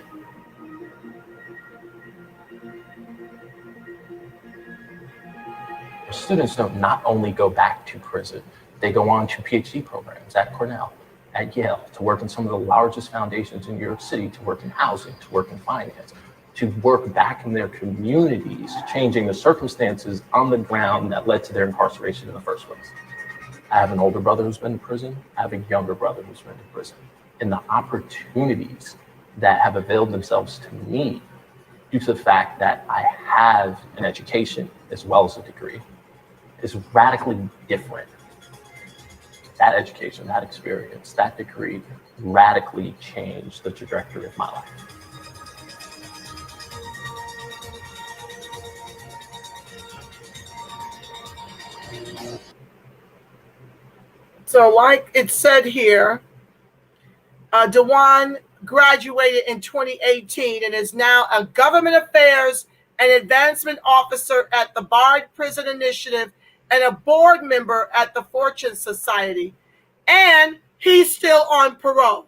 students don't not only go back to prison, they go on to PhD programs at Cornell, at Yale, to work in some of the largest foundations in New York City, to work in housing, to work in finance, to work back in their communities, changing the circumstances on the ground that led to their incarceration in the first place. I have an older brother who's been to prison. I have a younger brother who's been to prison. And the opportunities that have availed themselves to me due to the fact that I have an education as well as a degree is radically different. That education, that experience, that degree radically changed the trajectory of my life. So like it said here, Dyjuan graduated in 2018 and is now a government affairs and advancement officer at the Barred Prison Initiative and a board member at the Fortune Society. And he's still on parole.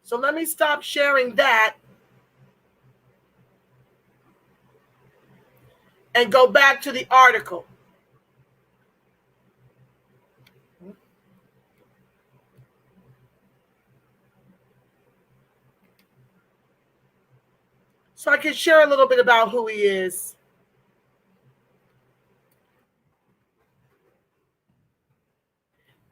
So let me stop sharing that and go back to the article. So I can share a little bit about who he is.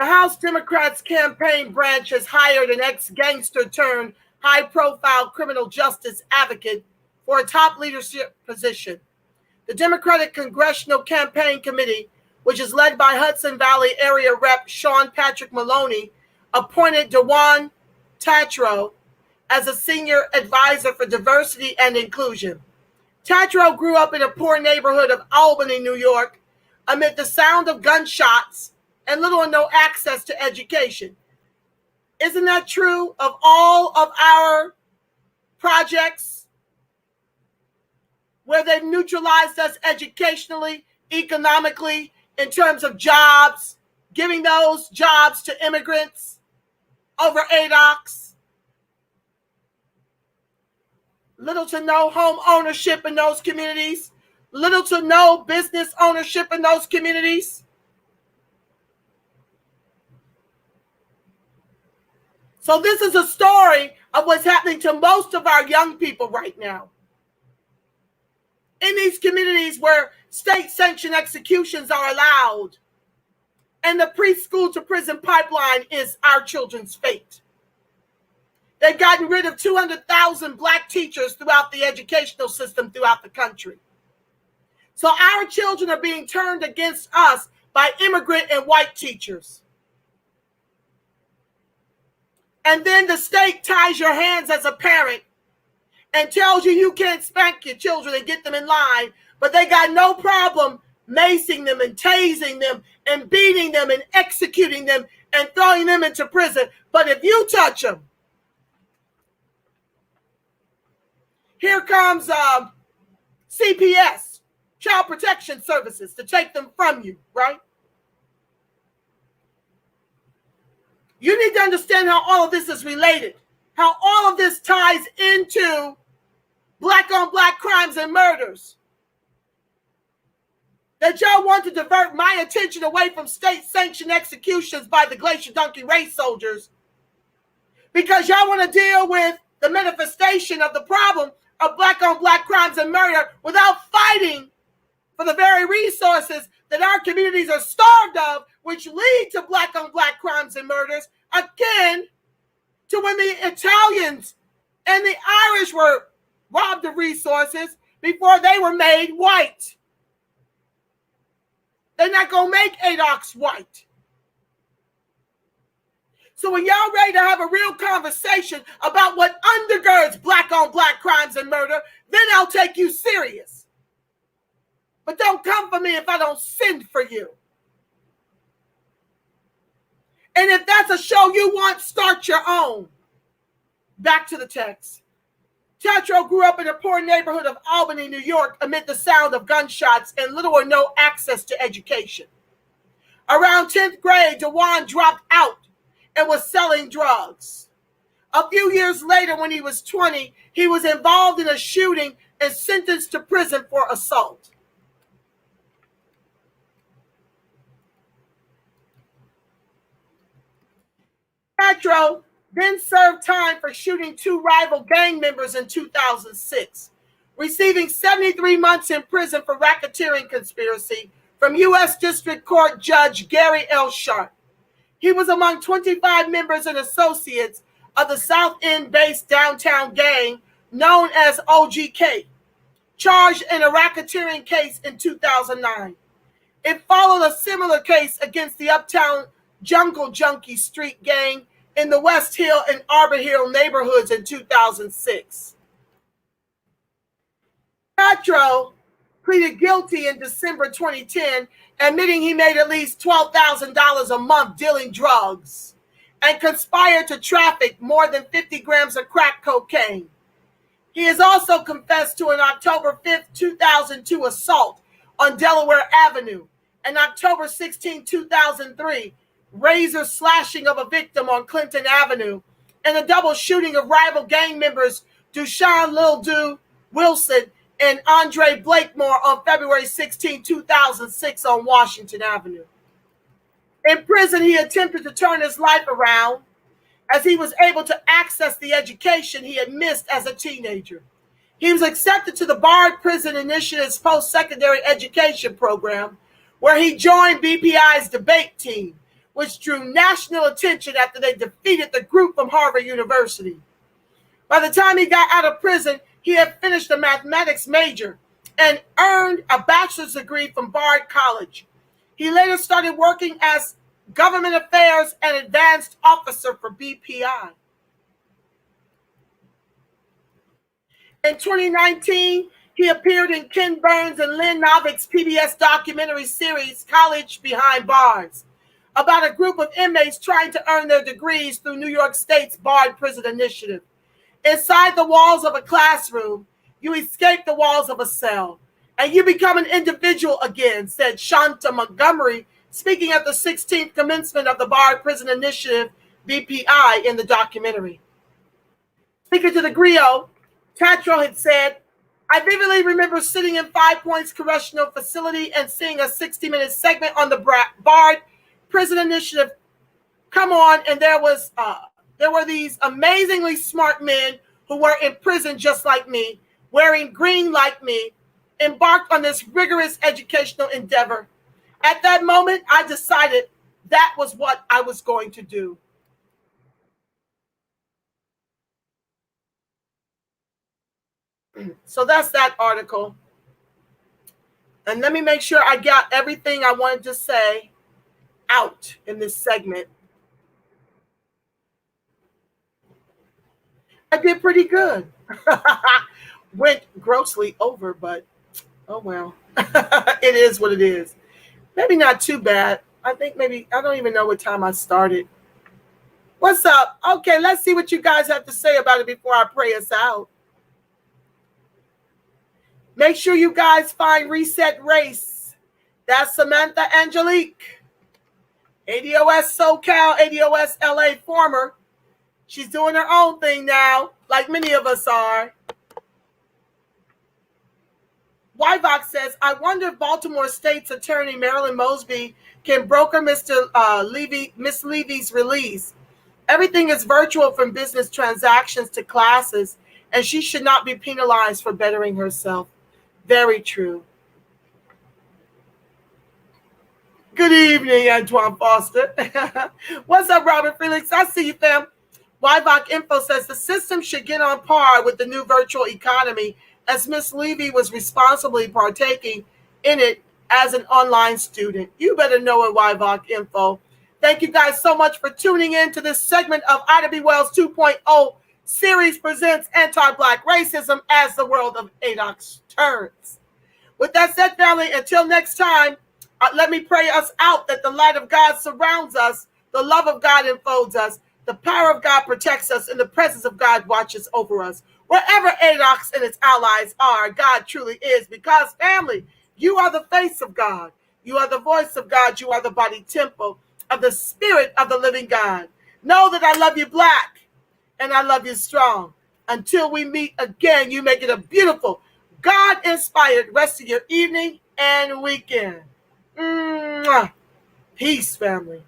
The House Democrats campaign branch has hired an ex-gangster turned high-profile criminal justice advocate for a top leadership position. The Democratic Congressional Campaign Committee, which is led by Hudson Valley area rep Sean Patrick Maloney, appointed Dyjuan Tatro as a senior advisor for diversity and inclusion. Tatro grew up in a poor neighborhood of Albany, New York, amid the sound of gunshots and little or no access to education. Isn't that true of all of our projects where they've neutralized us educationally, economically, in terms of jobs, giving those jobs to immigrants over ADOCs? Little to no home ownership in those communities, little to no business ownership in those communities. So this is a story of what's happening to most of our young people right now. In these communities where state-sanctioned executions are allowed and the preschool to prison pipeline is our children's fate. They've gotten rid of 200,000 Black teachers throughout the educational system throughout the country. So our children are being turned against us by immigrant and white teachers. And then the state ties your hands as a parent and tells you you can't spank your children and get them in line, but they got no problem macing them and tasing them and beating them and executing them and throwing them into prison. But if you touch them, here comes CPS, Child Protection Services, to take them from you, right? You need to understand how all of this is related, how all of this ties into Black on Black crimes and murders. That y'all want to divert my attention away from state-sanctioned executions by the Glacier Donkey race soldiers because y'all want to deal with the manifestation of the problem of Black on Black crimes and murder without fighting for the very resources that our communities are starved of, which lead to Black on Black crimes and murders, akin to when the Italians and the Irish were robbed of resources before they were made white. They're not going to make ADOCs white. So when y'all ready to have a real conversation about what undergirds Black on Black crimes and murder, then I'll take you serious. But don't come for me if I don't send for you. And if that's a show you want, start your own. Back to the text. Tatro grew up in a poor neighborhood of Albany, New York, amid the sound of gunshots and little or no access to education. Around 10th grade, Dyjuan dropped out and was selling drugs. A few years later, when he was 20, he was involved in a shooting and sentenced to prison for assault. Tatro then served time for shooting 2 rival gang members in 2006, receiving 73 months in prison for racketeering conspiracy from U.S. District Court Judge Gary L. Sharp. He was among 25 members and associates of the South End-based downtown gang known as OGK, charged in a racketeering case in 2009. It followed a similar case against the Uptown Jungle Junkie Street gang in the West Hill and Arbor Hill neighborhoods in 2006. Tatro pleaded guilty in December 2010, admitting he made at least $12,000 a month dealing drugs and conspired to traffic more than 50 grams of crack cocaine. He has also confessed to an October 5th, 2002 assault on Delaware Avenue and October 16, 2003 razor slashing of a victim on Clinton Avenue and a double shooting of rival gang members Dushan Lil Du Wilson and Andre Blakemore on February 16, 2006 on Washington Avenue. In prison, he attempted to turn his life around as he was able to access the education he had missed as a teenager. He was accepted to the Barred Prison Initiative's post-secondary education program, where he joined BPI's debate team, which drew national attention after they defeated the group from Harvard University. By the time he got out of prison, he had finished a mathematics major and earned a bachelor's degree from Bard College. He later started working as government affairs and advanced officer for BPI. In 2019, he appeared in Ken Burns and Lynn Novick's PBS documentary series, College Behind Bars, about a group of inmates trying to earn their degrees through New York State's Barred Prison Initiative. Inside the walls of a classroom, you escape the walls of a cell, and you become an individual again, said Shanta Montgomery, speaking at the 16th commencement of the Barred Prison Initiative, BPI, in the documentary. Speaking to the Griot, Tatro had said, I vividly remember sitting in 5 Points Correctional Facility and seeing a 60-minute segment on the Barred Prison Initiative come on, and there were these amazingly smart men who were in prison just like me, wearing green like me, embarked on this rigorous educational endeavor. At that moment, I decided that was what I was going to do. So that's that article. And let me make sure I got everything I wanted to say out in this segment. I did pretty good. Went grossly over, but oh well. It is what it is. Maybe not too bad. I think maybe, I don't even know what time I started. What's up? Okay, let's see what you guys have to say about it before I pray us out. Make sure you guys find Reset Race. That's Samantha Angelique. ADOS SoCal, ADOS LA former. She's doing her own thing now, like many of us are. Wyvox says, I wonder if Baltimore State's attorney Marilyn Mosby can broker Miss Levy's release. Everything is virtual, from business transactions to classes, and she should not be penalized for bettering herself. Very true. Good evening, Antoine Foster. What's up, Robert Felix? I see you, fam. Wyvox Info says the system should get on par with the new virtual economy, as Miss Levy was responsibly partaking in it as an online student. You better know it, Wyvox Info. Thank you guys so much for tuning in to this segment of Ida B. Wells 2.0 series presents Anti-Black Racism as the world of ADOX turns. With that said, family, until next time, let me pray us out that the light of God surrounds us, the love of God enfolds us, the power of God protects us, and the presence of God watches over us. Wherever ADOX and its allies are, God truly is, because, family, you are the face of God. You are the voice of God. You are the body temple of the Spirit of the living God. Know that I love you black and I love you strong. Until we meet again, you make it a beautiful, God-inspired rest of your evening and weekend. Mwah. Peace, family.